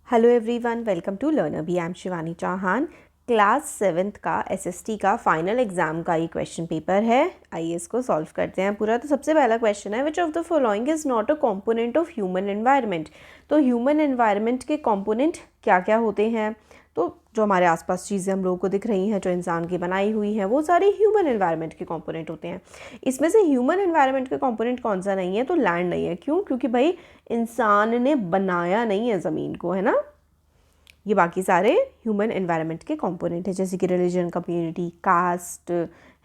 Hello everyone, welcome to learner B. I am Shivani Chauhan. Class 7th का SST का final exam का ये question paper है। आइए इसको सॉल्व करते हैं पूरा। तो सबसे पहला क्वेश्चन है, which of the following is not a component of human environment. तो ह्यूमन एनवायरनमेंट के कॉम्पोनेंट क्या क्या होते हैं? तो जो हमारे आसपास चीज़ें हम लोगों को दिख रही हैं, जो इंसान की बनाई हुई हैं, वो सारी ह्यूमन एनवायरनमेंट के कंपोनेंट होते हैं। इसमें से ह्यूमन एनवायरनमेंट का कंपोनेंट कौन सा नहीं है? तो लैंड नहीं है। क्यों? क्योंकि भाई इंसान ने बनाया नहीं है ज़मीन को, है ना। ये बाकी सारे ह्यूमन एनवायरनमेंट के कंपोनेंट हैं, जैसे कि रिलीजन, कम्युनिटी, कास्ट,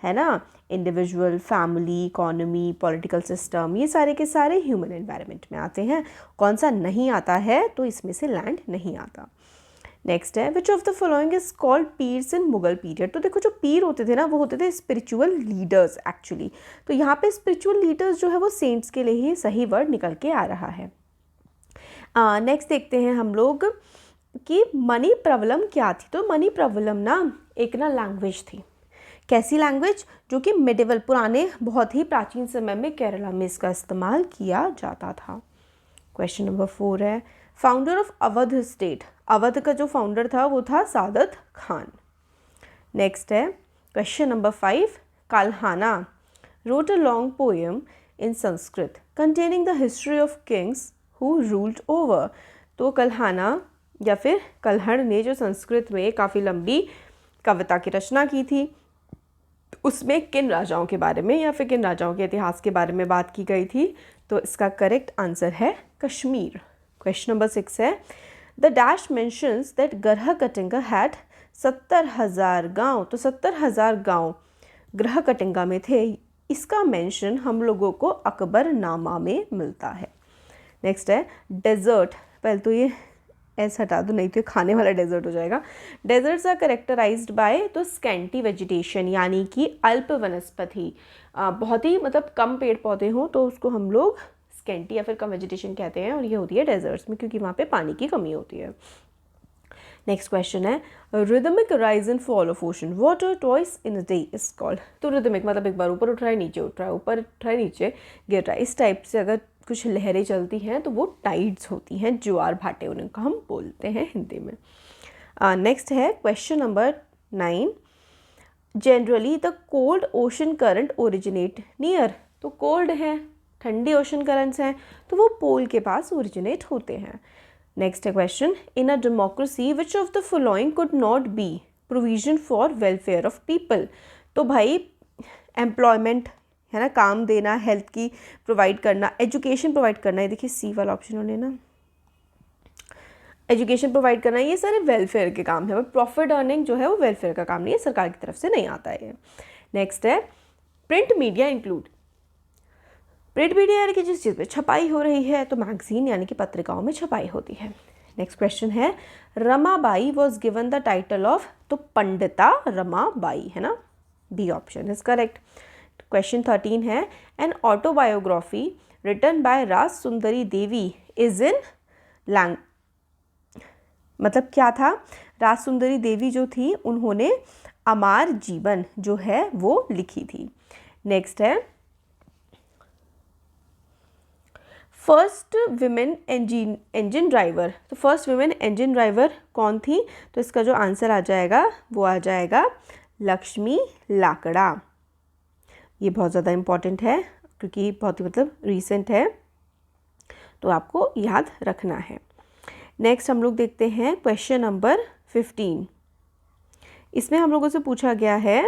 है ना, individual, family, economy, political system, ये सारे के सारे ह्यूमन एनवायरनमेंट में आते हैं। कौन सा नहीं आता है? तो इसमें से लैंड नहीं आता। नेक्स्ट है, which of the following is called pirs in Mughal period. तो देखो, जो पीर होते थे ना, वो होते थे स्पिरिचुअल लीडर्स एक्चुअली। तो यहाँ पे स्पिरिचुअल लीडर्स जो है वो सेंट्स के लिए ही सही वर्ड निकल के आ रहा है। नेक्स्ट देखते हैं हम लोग कि मनी प्रॉब्लम क्या थी। तो मनी प्रॉब्लम ना एक लैंग्वेज थी। कैसी लैंग्वेज? जो कि मिडिवल, पुराने, बहुत ही प्राचीन समय में केरला में इसका इस्तेमाल किया जाता था। क्वेश्चन नंबर 4 है, founder of Awadh state. Awadh का जो फाउंडर था वो था सादत खान। नेक्स्ट है question number 5, काल्हाना wrote a long poem in Sanskrit containing the history of kings who ruled over। तो कल्हाना या फिर कल्हड़ ने जो संस्कृत में काफ़ी लंबी कविता की रचना की थी, उसमें किन राजाओं के बारे में या फिर किन राजाओं के इतिहास के बारे में बात की गई थी? तो इसका करेक्ट आंसर है कश्मीर। क्वेश्चन नंबर 6 है, द डैश मेंशंस दैट ग्रहकटिंगा हैड 70,000 गाँव। तो 70,000 गाँव ग्रहकटिंगा में थे। इसका मेंशन हम लोगों को अकबरनामा में मिलता है। नेक्स्ट है डेजर्ट। पहले तो ये ऐसा हटा दो, नहीं तो खाने वाला डेजर्ट हो जाएगा। डेजर्ट्स आर करेक्टराइज्ड बाय तो स्कैंटी वेजिटेशन, यानी कि अल्प वनस्पति, बहुत ही मतलब कम पेड़ पौधे हों तो उसको हम लोग स्कैंटी या फिर कम वेजिटेशन कहते हैं। और ये होती है डेजर्ट्स में, क्योंकि वहाँ पे पानी की कमी होती है। नेक्स्ट क्वेश्चन है, rhythmic rise and fall of ocean water twice in a day is called. तो रिदमिक मतलब एक बार ऊपर उठ रहा है, नीचे उठ रहा है, ऊपर उठ रहा है, नीचे गिर रहा है। इस टाइप से अगर कुछ लहरें चलती हैं तो वो टाइड्स होती हैं, ज्वार भाटे उनका हम बोलते हैं हिंदी में। नेक्स्ट है question number 9, generally the cold ocean current originate near. तो कोल्ड है, ठंडी ओशन करंट्स हैं, तो वो पोल के पास ओरिजिनेट होते हैं। नेक्स्ट है question, in a democracy which of the following could not be provision for welfare of people. तो भाई एम्प्लॉयमेंट है ना, काम देना, हेल्थ की प्रोवाइड करना, एजुकेशन प्रोवाइड करना, ये देखिए सी वाला ऑप्शन होने ना, एजुकेशन प्रोवाइड करना, ये सारे वेलफेयर के काम है। बट प्रॉफिट अर्निंग जो है वो वेलफेयर का काम नहीं है, सरकार की तरफ से नहीं आता है। नेक्स्ट है print media include. Print media यानी कि जिस चीज़ पे छपाई हो रही है, तो मैगजीन यानी कि पत्रिकाओं में छपाई होती है। नेक्स्ट क्वेश्चन है, Ramabai was given the title of. तो पंडिता रमाबाई, है ना, B option is correct. Question 13 है, an autobiography written by Raj Sundari Devi is in Lang. मतलब क्या था? राज सुंदरी देवी जो थी उन्होंने अमार जीवन जो है वो लिखी थी। नेक्स्ट है, फर्स्ट विमेन इंजन ड्राइवर। तो फर्स्ट विमेन इंजन ड्राइवर कौन थी? तो इसका जो आंसर आ जाएगा वो आ जाएगा लक्ष्मी लाकड़ा। ये बहुत ज़्यादा इम्पॉर्टेंट है क्योंकि बहुत ही मतलब रीसेंट है, तो आपको याद रखना है। नेक्स्ट हम लोग देखते हैं क्वेश्चन नंबर 15। इसमें हम लोगों से पूछा गया है,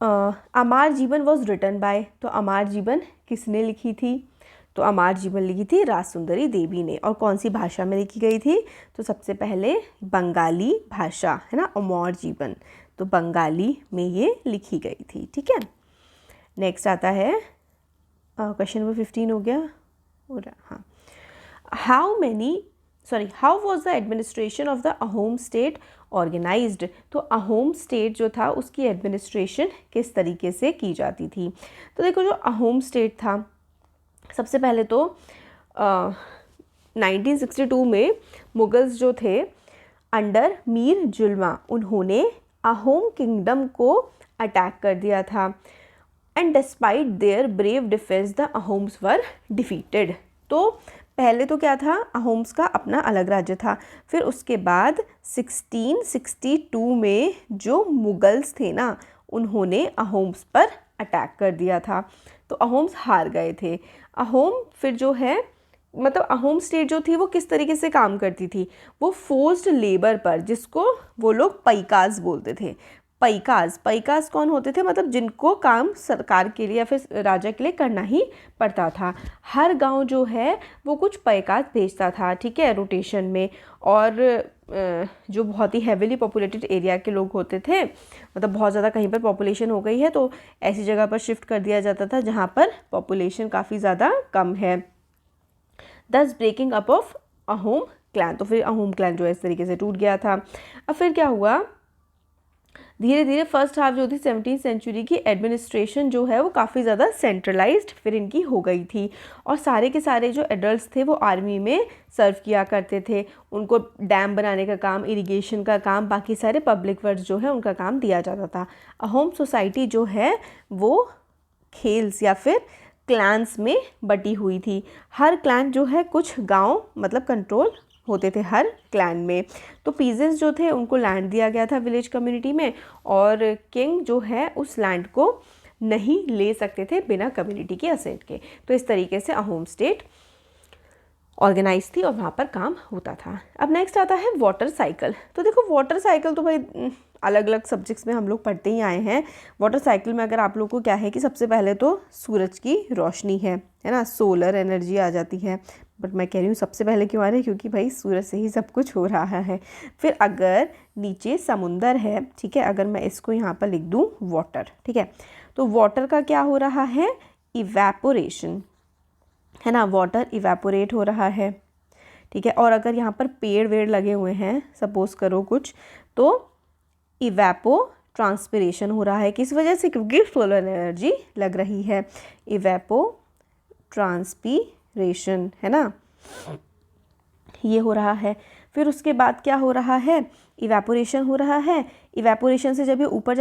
अमार जीवन वॉज रिटन बाय। तो अमार जीवन किसने लिखी थी? तो अमार जीवन लिखी थी राज सुंदरी देवी ने। और कौन सी भाषा में लिखी गई थी? तो सबसे पहले बंगाली भाषा, है ना, अमर जीवन, तो बंगाली में ये लिखी गई थी। ठीक है, नेक्स्ट आता है क्वेश्चन नंबर 15 हो गया। हाँ, how was the administration of the Ahom state organised. तो अहोम स्टेट जो था उसकी एडमिनिस्ट्रेशन किस तरीके से की जाती थी? तो देखो, जो अहोम स्टेट था, सबसे पहले तो 1962 में मुगल्स जो थे अंडर मीर जुल्मा, उन्होंने अहोम किंगडम को अटैक कर दिया था। And despite there brave defence the Ahoms were defeated. तो पहले तो क्या था, अहोम्स का अपना अलग राज्य था। फिर उसके बाद 1662 में जो मुगल्स थे ना, उन्होंने अहोम्स पर अटैक कर दिया था, तो अहोम्स हार गए थे। अहोम फिर जो है, मतलब अहोम स्टेट जो थी वो किस तरीके से काम करती थी, वो फोर्स्ड लेबर पर, जिसको वो लोग पैकाज बोलते थे। पैकाज कौन होते थे, मतलब जिनको काम सरकार के लिए या फिर राजा के लिए करना ही पड़ता था। हर गांव जो है वो कुछ पैकाज भेजता था, ठीक है, रोटेशन में। और जो बहुत ही हेविली पॉपुलेटेड एरिया के लोग होते थे, मतलब बहुत ज़्यादा कहीं पर पॉपुलेशन हो गई है तो ऐसी जगह पर शिफ्ट कर दिया जाता था जहाँ पर पॉपुलेशन काफ़ी ज़्यादा कम है। Thus breaking up of Ahom clan, तो फिर अहोम क्लैन जो है इस तरीके से टूट गया था। अब फिर क्या हुआ, धीरे धीरे फर्स्ट हाफ जो थी 17वीं सेंचुरी की, एडमिनिस्ट्रेशन जो है वो काफ़ी ज़्यादा सेंट्रलाइज्ड फिर इनकी हो गई थी। और सारे के सारे जो एडल्ट्स थे वो आर्मी में सर्व किया करते थे। उनको डैम बनाने का काम, इरिगेशन का काम, बाकी सारे पब्लिक वर्क्स जो है उनका काम दिया जाता था। अहोम सोसाइटी जो है वो खेल्स या फिर क्लैंस में बटी हुई थी। हर क्लैन जो है कुछ गांव मतलब कंट्रोल होते थे हर क्लैन में। तो पीजेंट्स जो थे उनको लैंड दिया गया था विलेज कम्युनिटी में, और किंग जो है उस लैंड को नहीं ले सकते थे बिना कम्युनिटी के असेंट के। तो इस तरीके से अहोम स्टेट ऑर्गेनाइज थी और वहाँ पर काम होता था। अब नेक्स्ट आता है वाटर साइकिल। तो देखो वाटर साइकिल तो भाई अलग अलग सब्जेक्ट्स में हम लोग पढ़ते ही आए हैं। वाटर साइकिल में अगर आप लोग को क्या है कि सबसे पहले तो सूरज की रोशनी है ना, सोलर एनर्जी आ जाती है। बट मैं कह रही हूँ सबसे पहले क्यों आ रही है, क्योंकि भाई सूरज से ही सब कुछ हो रहा है। फिर अगर नीचे समुंदर है, ठीक है, अगर मैं इसको यहाँ पर लिख दूँ वाटर, ठीक है, तो वाटर का क्या हो रहा है, इवेपोरेशन, है ना, वाटर इवेपोरेट हो रहा है, ठीक है। और अगर यहाँ पर पेड़ वेड़ लगे हुए हैं सपोज करो कुछ, तो इवेपो ट्रांसपिरेशन हो रहा है। किस वजह से, क्योंकि सोलर एनर्जी लग रही है। इवेपो ट्रांसपिरेशन, है ना, ये हो रहा है। फिर उसके बाद क्या हो रहा है, इवेपोरेशन हो रहा है। इवेपोरेशन से जब ये ऊपर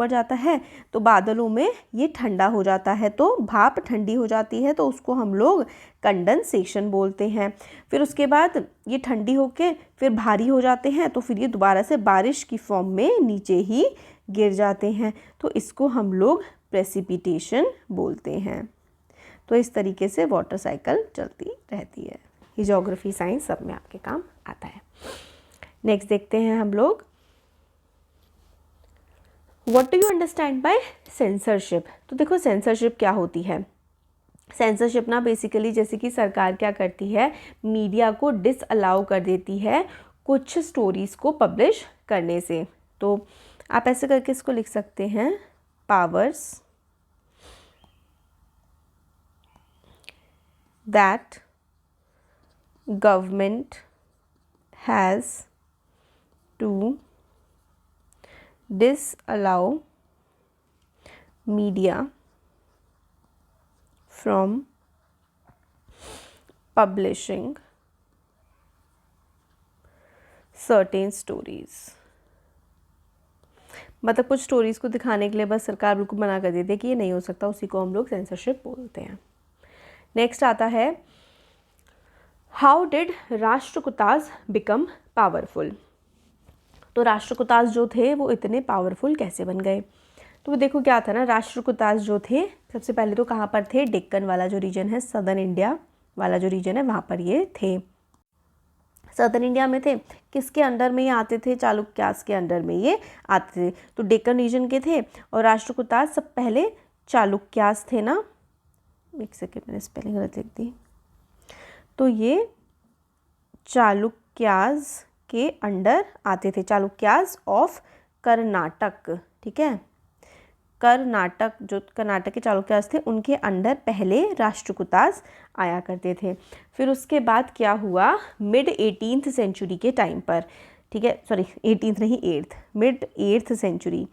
जाता है तो बादलों में ये ठंडा हो जाता है, तो भाप ठंडी हो जाती है, तो उसको हम लोग कंडेंसेशन बोलते हैं। फिर उसके बाद ये ठंडी होके फिर भारी हो जाते हैं, तो फिर ये दोबारा से बारिश की फॉर्म में नीचे ही गिर जाते हैं, तो इसको हम लोग प्रेसिपिटेशन बोलते हैं। तो इस तरीके से वाटर साइकिल चलती रहती है। ये ज्योग्राफी साइंस सब में आपके काम आता है। नेक्स्ट देखते हैं हम लोग, what do you understand bye censorship. तो देखो सेंसरशिप क्या होती है। सेंसरशिप ना बेसिकली जैसे कि सरकार क्या करती है, मीडिया को डिसअलाउ कर देती है कुछ स्टोरीज़ को पब्लिश करने से। तो आप ऐसे करके इसको लिख सकते हैं, powers that government has to disallow media from publishing certain stories। मतलब कुछ स्टोरीज़ को दिखाने के लिए बस सरकार बिल्कुल मना कर देती है कि ये नहीं हो सकता, उसी को हम लोग सेंसरशिप बोलते हैं। नेक्स्ट आता है, how did Rashtrakutas become powerful. तो राष्ट्रकूटाज जो थे वो इतने पावरफुल कैसे बन गए। तो देखो क्या था ना, राष्ट्रकूटाज जो थे सबसे पहले तो कहाँ पर थे, डेक्कन वाला जो रीजन है, सदर्न इंडिया वाला जो रीजन है वहाँ पर ये थे। सदर्न इंडिया में थे, किसके अंडर में ये आते थे, चालुक्यास के अंडर में ये आते थे। तो डेक्कन रीजन के थे। और राष्ट्रकूटाज सब पहले चालुक्यास थे ना, एक सेकेंड मैंने स्पेलिंग गलत लिख दी, तो ये चालुक्याज के अंडर आते थे, चालुक्याज ऑफ कर्नाटक, ठीक है। कर्नाटक, जो कर्नाटक के चालुक्याज थे उनके अंडर पहले राष्ट्रकूटाज आया करते थे। फिर उसके बाद क्या हुआ, मिड 18th सेंचुरी के टाइम पर, ठीक है, सॉरी 18th नहीं 8th, mid 8th century,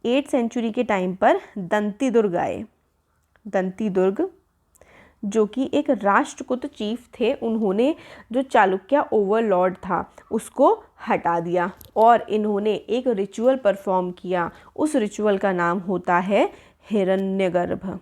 8th century के टाइम पर दंतीदुर्ग आए। दंतीदुर्ग जो कि एक राष्ट्रकूट चीफ थे, उन्होंने जो चालुक्य ओवरलॉर्ड था उसको हटा दिया और इन्होंने एक रिचुअल परफॉर्म किया। उस रिचुअल का नाम होता है हिरण्यगर्भ।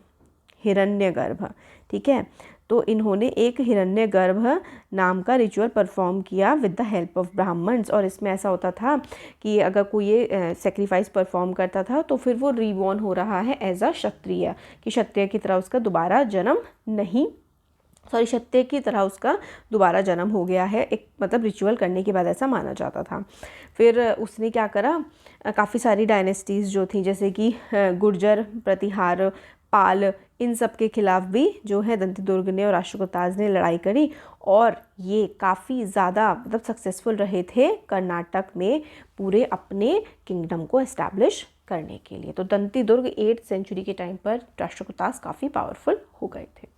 हिरण्यगर्भ, ठीक है। तो इन्होंने एक हिरण्यगर्भ नाम का रिचुअल परफॉर्म किया with the help of Brahmans. और इसमें ऐसा होता था कि अगर कोई ये सेक्रीफाइस परफॉर्म करता था तो फिर वो रीबॉर्न हो रहा है एज अ क्षत्रिय, कि क्षत्रिय की तरह उसका दोबारा जन्म नहीं, सॉरी क्षत्रिय की तरह उसका दोबारा जन्म हो गया है, एक मतलब रिचुअल करने के बाद ऐसा माना जाता था। फिर उसने क्या करा, काफ़ी सारी डायनेस्टीज़ जो थी जैसे कि गुर्जर, प्रतिहार, पाल, इन सब के खिलाफ भी जो है दंतिदुर्ग ने और राष्ट्रकूटाज ने लड़ाई करी, और ये काफ़ी ज़्यादा मतलब सक्सेसफुल रहे थे कर्नाटक में पूरे अपने किंगडम को एस्टैब्लिश करने के लिए। तो दंतिदुर्ग 8th सेंचुरी के टाइम पर राष्ट्रकूटाज काफ़ी पावरफुल हो गए थे।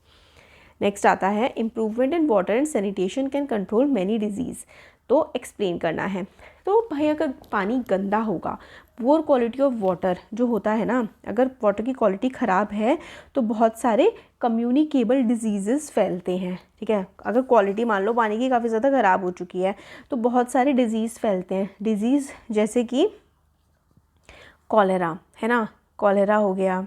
नेक्स्ट आता है improvement in water and sanitation can control many disease. तो एक्सप्लेन करना है। तो भाई अगर पानी गंदा होगा, पुअर क्वालिटी ऑफ वाटर जो होता है ना, अगर वाटर की क्वालिटी ख़राब है तो बहुत सारे कम्युनिकेबल डिजीज़ेस फैलते हैं। ठीक है, अगर क्वालिटी मान लो पानी की काफ़ी ज़्यादा ख़राब हो चुकी है तो बहुत सारे डिजीज़ फैलते हैं। डिजीज़ जैसे कि कॉलेरा है ना, कॉलेरा हो गया,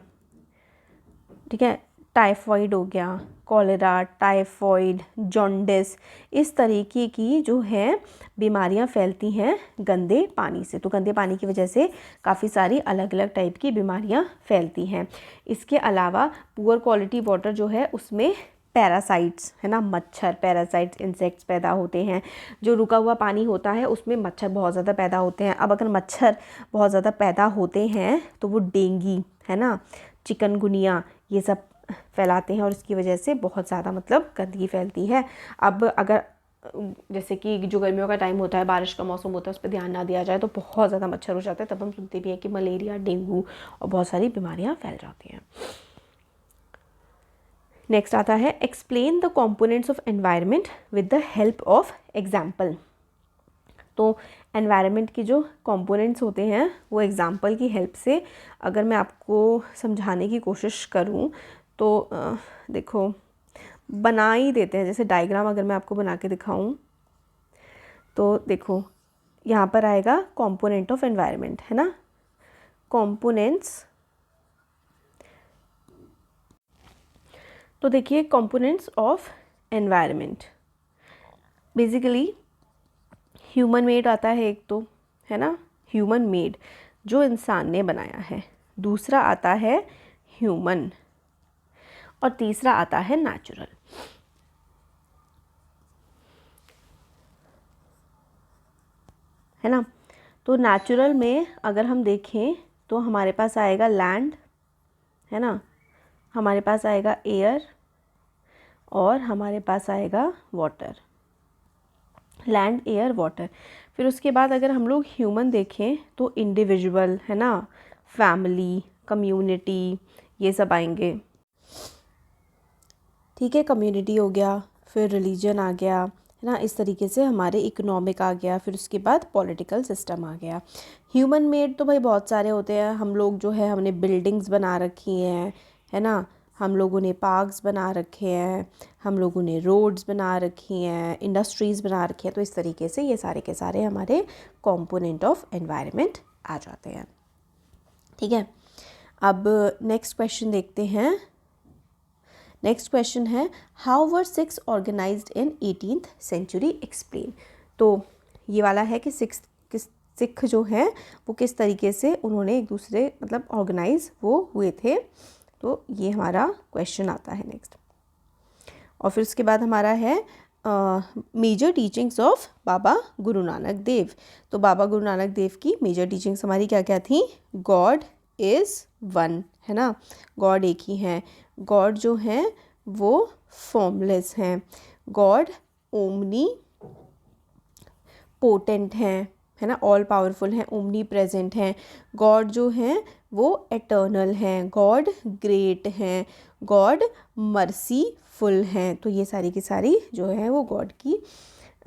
ठीक है, टाइफॉइड हो गया, कॉलेरा, टाइफॉइड, जॉन्डिस, इस तरीके की जो है बीमारियां फैलती हैं गंदे पानी से। तो गंदे पानी की वजह से काफ़ी सारी अलग अलग टाइप की बीमारियां फैलती हैं। इसके अलावा पुअर क्वालिटी वाटर जो है उसमें पैरासाइट्स है ना, मच्छर, पैरासाइट्स, इंसेक्ट्स पैदा होते हैं। जो रुका हुआ पानी होता है उसमें मच्छर बहुत ज़्यादा पैदा होते हैं। अब अगर मच्छर बहुत ज़्यादा पैदा होते हैं तो वो डेंगू है ना, चिकनगुनिया, ये सब फैलाते हैं और इसकी वजह से बहुत ज़्यादा मतलब गंदगी फैलती है। अब अगर जैसे कि जो गर्मियों का टाइम होता है, बारिश का मौसम होता है, उस पर ध्यान ना दिया जाए तो बहुत ज़्यादा मच्छर हो जाता है। तब हम सुनते भी हैं कि मलेरिया, डेंगू और बहुत सारी बीमारियां फैल जाती हैं। नेक्स्ट आता है explain the components of environment with the help of example. तो एनवायरनमेंट की जो कंपोनेंट्स होते हैं वो एग्जाम्पल की हेल्प से अगर मैं आपको समझाने की कोशिश करूं तो देखो बना ही देते हैं। जैसे डायग्राम अगर मैं आपको बना के दिखाऊं तो देखो यहाँ पर आएगा कंपोनेंट ऑफ एनवायरनमेंट है ना, कंपोनेंट्स। तो देखिए components of environment basically human made आता है एक तो, है ना, ह्यूमन मेड जो इंसान ने बनाया है, दूसरा आता है ह्यूमन, और तीसरा आता है नेचुरल। है ना, तो नेचुरल में अगर हम देखें तो हमारे पास आएगा लैंड, है ना, हमारे पास आएगा एयर और हमारे पास आएगा वाटर, लैंड, एयर, वाटर। फिर उसके बाद अगर हम लोग ह्यूमन देखें तो इंडिविजुअल है ना, फैमिली, कम्युनिटी, ये सब आएंगे। ठीक है, कम्युनिटी हो गया, फिर रिलीजन आ गया, है ना, इस तरीके से हमारे इकोनॉमिक आ गया, फिर उसके बाद पॉलिटिकल सिस्टम आ गया। ह्यूमन मेड तो भाई बहुत सारे होते हैं। हम लोग जो है हमने बिल्डिंग्स बना रखी हैं, है ना, हम लोगों ने पार्क्स बना रखे हैं, हम लोगों ने रोड्स बना रखी हैं, इंडस्ट्रीज़ बना रखी हैं। तो इस तरीके से ये सारे के सारे हमारे कंपोनेंट ऑफ एनवायरनमेंट आ जाते हैं। ठीक है, अब नेक्स्ट क्वेश्चन देखते हैं। नेक्स्ट क्वेश्चन है how were Sikhs organised in 18th century explain. तो ये वाला है कि सिख जो हैं वो किस तरीके से उन्होंने एक दूसरे मतलब ऑर्गेनाइज वो हुए थे। तो ये हमारा क्वेश्चन आता है नेक्स्ट। और फिर उसके बाद हमारा है major teachings of Baba Guru Nanak Dev. तो बाबा गुरु नानक देव की मेजर टीचिंग्स हमारी क्या क्या थी? गॉड इज़ वन, है ना, गॉड एक ही हैं। गॉड जो हैं वो फॉर्मलेस हैं। गॉड ओमनी पोटेंट हैं, है ना, ऑल पावरफुल हैं, ओमनी प्रेजेंट हैं। गॉड जो हैं वो एटर्नल हैं। गॉड ग्रेट हैं। गॉड मर्सीफुल हैं। तो ये सारी की सारी जो है वो गॉड की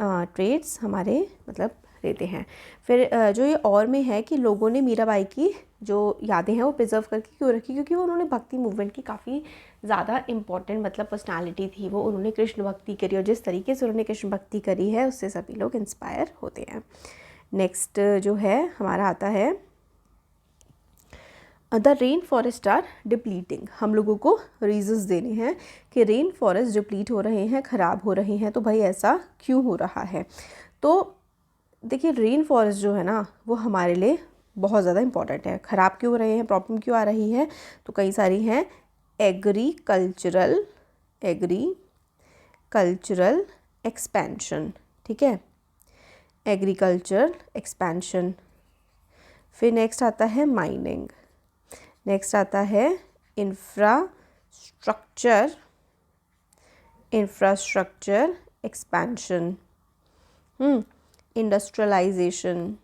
ट्रेट्स हमारे मतलब रहते हैं। फिर जो ये और में है कि लोगों ने मीराबाई की जो यादें हैं वो प्रिजर्व करके क्यों रखी? क्योंकि वो उन्होंने भक्ति मूवमेंट की काफ़ी ज़्यादा इम्पॉर्टेंट मतलब पर्सनालिटी थी वो। उन्होंने कृष्ण भक्ति करी और जिस तरीके से उन्होंने कृष्ण भक्ति करी है उससे सभी लोग इंस्पायर होते हैं। नेक्स्ट जो है हमारा आता है the rain forest are depleting, हम लोगों को रीजंस देने हैं कि रेन फॉरेस्ट डिप्लीट हो रहे हैं, ख़राब हो रहे हैं, तो भाई ऐसा क्यों हो रहा है। तो देखिए रेन फॉरेस्ट जो है ना वो हमारे लिए बहुत ज़्यादा इम्पॉर्टेंट है। ख़राब क्यों हो रहे हैं, प्रॉब्लम क्यों आ रही है, तो कई सारी हैं। एग्रीकल्चरल एक्सपेंशन, ठीक है, एग्रीकल्चर एक्सपेंशन। फिर नेक्स्ट आता है माइनिंग, नेक्स्ट आता है इंफ्रास्ट्रक्चर एक्सपेंशन, इंडस्ट्रियलाइजेशन।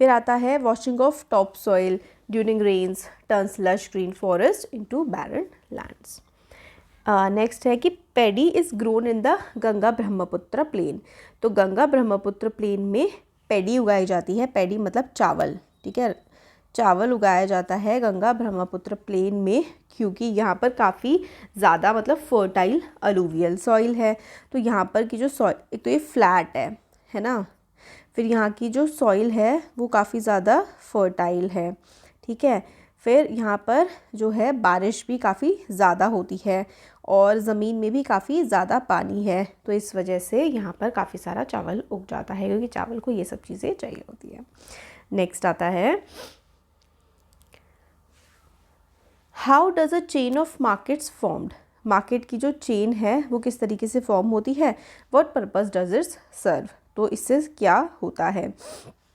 फिर आता है washing of top soil during rains turns lush green forest into barren lands. Next है कि paddy is grown in the Ganga Brahmaputra plain, तो गंगा ब्रह्मपुत्र प्लेन में पैडी उगाई जाती है। पैडी मतलब चावल, ठीक है, चावल उगाया जाता है गंगा ब्रह्मपुत्र प्लेन में, क्योंकि यहाँ पर काफ़ी ज़्यादा मतलब फर्टाइल अलूवियल सॉइल है। तो यहाँ पर की जो सॉइल, एक तो ये फ्लैट है ना, फिर यहाँ की जो सॉइल है वो काफ़ी ज़्यादा फर्टाइल है, ठीक है। फिर यहाँ पर जो है बारिश भी काफ़ी ज़्यादा होती है और ज़मीन में भी काफ़ी ज़्यादा पानी है, तो इस वजह से यहाँ पर काफ़ी सारा चावल उग जाता है, क्योंकि चावल को ये सब चीज़ें चाहिए होती है। नेक्स्ट आता है how does a chain of markets formed, market की जो चेन है वो किस तरीके से फॉर्म होती है। What purpose does it serve, तो इससे क्या होता है।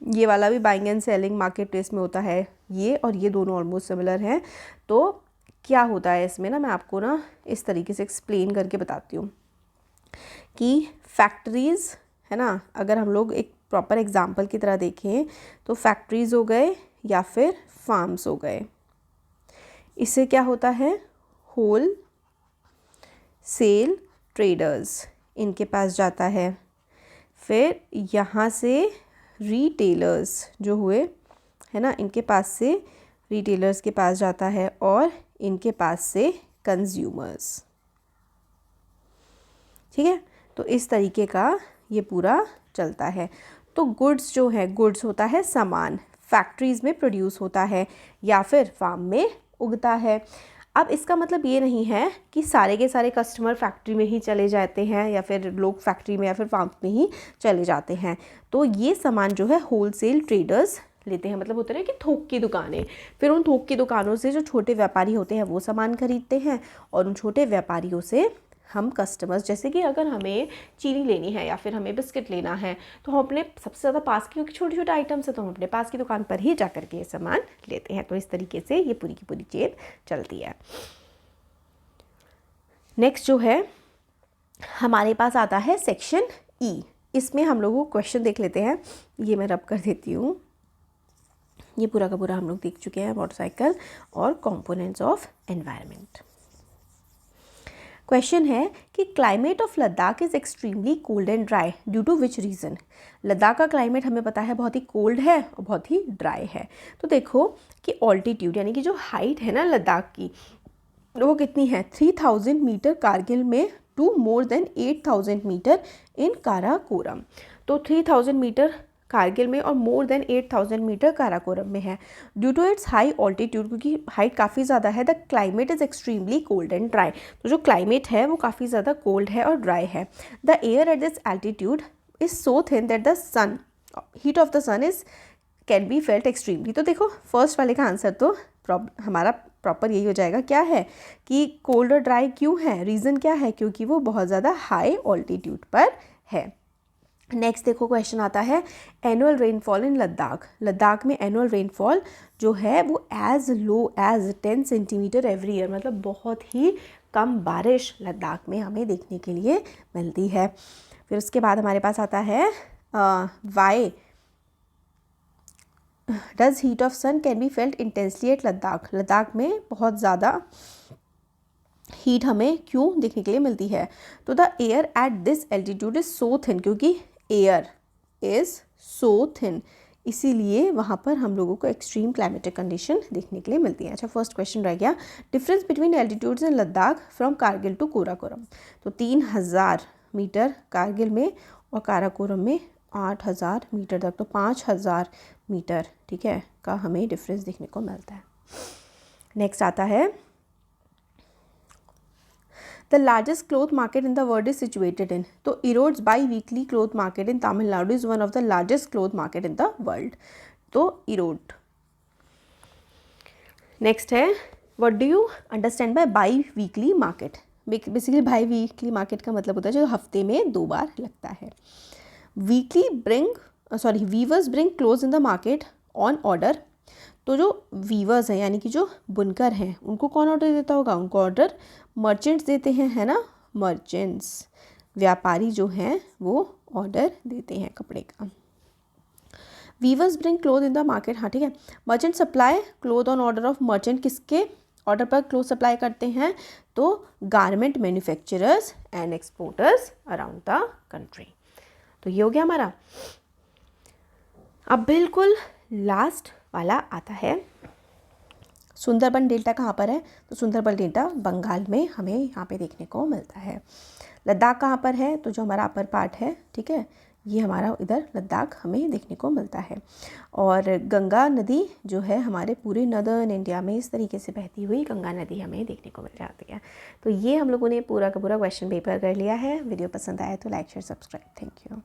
ये वाला भी buying and selling market place में होता है, ये और ये दोनों ऑलमोस्ट सिमिलर हैं। तो क्या होता है इसमें ना, मैं आपको ना इस तरीके से एक्सप्लेन करके बताती हूँ कि फैक्ट्रीज़ है ना, अगर हम लोग एक प्रॉपर एग्जांपल की तरह देखें तो फैक्ट्रीज़ हो गए या फिर फार्म्स हो गए। इससे क्या होता है, होल सेल ट्रेडर्स इनके पास जाता है, फिर यहाँ से रिटेलर्स जो हुए है ना, इनके पास से रिटेलर्स के पास जाता है और इनके पास से कंज्यूमर्स, ठीक है। तो इस तरीके का ये पूरा चलता है। तो गुड्स जो है, गुड्स होता है सामान, फैक्ट्रीज़ में प्रोड्यूस होता है या फिर फार्म में उगता है। अब इसका मतलब ये नहीं है कि सारे के सारे कस्टमर फैक्ट्री में ही चले जाते हैं या फिर लोग फैक्ट्री में या फिर फार्म में ही चले जाते हैं। तो ये सामान जो है होलसेल ट्रेडर्स लेते हैं, मतलब होता है कि थोक की दुकानें, फिर उन थोक की दुकानों से जो छोटे व्यापारी होते हैं वो सामान खरीदते हैं और उन छोटे व्यापारियों से हम कस्टमर्स, जैसे कि अगर हमें चीनी लेनी है या फिर हमें बिस्किट लेना है तो हम अपने सबसे ज़्यादा पास की, क्योंकि छोटे छोटे आइटम्स है तो हम अपने पास की दुकान पर ही जा कर के ये सामान लेते हैं। तो इस तरीके से ये पूरी की पूरी चेन चलती है। नेक्स्ट जो है हमारे पास आता है सेक्शन ई, इसमें हम लोग क्वेश्चन देख लेते हैं। ये मैं रब कर देती हूँ। ये पूरा का पूरा हम लोग देख चुके हैं, मोटरसाइकिल और कंपोनेंट्स ऑफ एनवायरनमेंट। क्वेश्चन है कि climate of Ladakh is extremely cold and dry due to which reason. Ladakh का क्लाइमेट हमें पता है बहुत ही कोल्ड है और बहुत ही ड्राई है। तो देखो कि ऑल्टीट्यूड यानी कि जो हाइट है ना लद्दाख की, वो कितनी है, 3000 मीटर कारगिल में टू मोर देन 8000 मीटर इन काराकोरम। तो 3000 मीटर कारगिल में और मोर देन 8000 मीटर काराकोरम में है। Due to its high altitude, क्योंकि हाइट काफ़ी ज़्यादा है, the climate is extremely cold and dry. तो जो क्लाइमेट है वो काफ़ी ज़्यादा कोल्ड है और ड्राई है। The air at this altitude is so thin that the sun heat of the sun is can be felt extremely. तो देखो फर्स्ट वाले का आंसर तो हमारा प्रॉपर यही हो जाएगा। क्या है कि कोल्ड और ड्राई क्यों है, रीज़न क्या है, क्योंकि वो बहुत ज़्यादा हाई ऑल्टीट्यूड पर है। नेक्स्ट देखो क्वेश्चन आता है annual rainfall in Ladakh. Ladakh में एनुअल रेनफॉल जो है वो as low as 10 centimetre every year, मतलब बहुत ही कम बारिश लद्दाख में हमें देखने के लिए मिलती है। फिर उसके बाद हमारे पास आता है why does heat of sun can be felt intensely at Ladakh. Ladakh में बहुत ज़्यादा हीट हमें क्यों देखने के लिए मिलती है। तो the air at this altitude is so thin, क्योंकि एयर इज़ सो थिन, इसीलिए वहाँ पर हम लोगों को एक्सट्रीम क्लाइमेटिक कंडीशन देखने के लिए मिलती है। अच्छा फर्स्ट क्वेश्चन रह गया, difference between altitudes in Ladakh from Kargil to Karakoram. तो 3000 मीटर कारगिल में और काराकोरम में 8,000 मीटर तक, तो 5,000 मीटर, ठीक है, का हमें डिफरेंस देखने को मिलता है। नेक्स्ट आता है the largest cloth market in the world is situated in, तो Erode's bi weekly cloth market in Tamil Nadu is one of the largest cloth market in the world, तो इरोड। नेक्स्ट है what do you understand by bi weekly market, basically bi weekly market का मतलब होता है जो हफ्ते में 2 बार लगता है। Weavers bring clothes in the market on order, तो जो वीवर्स हैं यानी कि जो बुनकर हैं उनको कौन ऑर्डर देता होगा, उनको ऑर्डर मर्चेंट्स देते हैं, है ना, मर्चेंट्स, व्यापारी जो हैं वो ऑर्डर देते हैं कपड़े का। Weavers bring cloth in the market, हाँ ठीक है। Merchant supply cloth on order of merchant, किसके ऑर्डर पर क्लोथ सप्लाई करते हैं, तो garment manufacturers and exporters around the country. तो ये हो गया हमारा। अब बिल्कुल लास्ट वाला आता है सुंदरबन डेल्टा कहाँ पर है, तो सुंदरबन डेल्टा बंगाल में हमें यहाँ पे देखने को मिलता है। लद्दाख कहाँ पर है, तो जो हमारा अपर पार्ट है, ठीक है, ये हमारा इधर लद्दाख हमें देखने को मिलता है। और गंगा नदी जो है हमारे पूरे नदर्न इंडिया में इस तरीके से बहती हुई गंगा नदी हमें देखने को मिल जाती है। तो ये हम लोगों ने पूरा का पूरा क्वेश्चन पेपर कर लिया है। वीडियो पसंद आए तो like share subscribe. Thank you.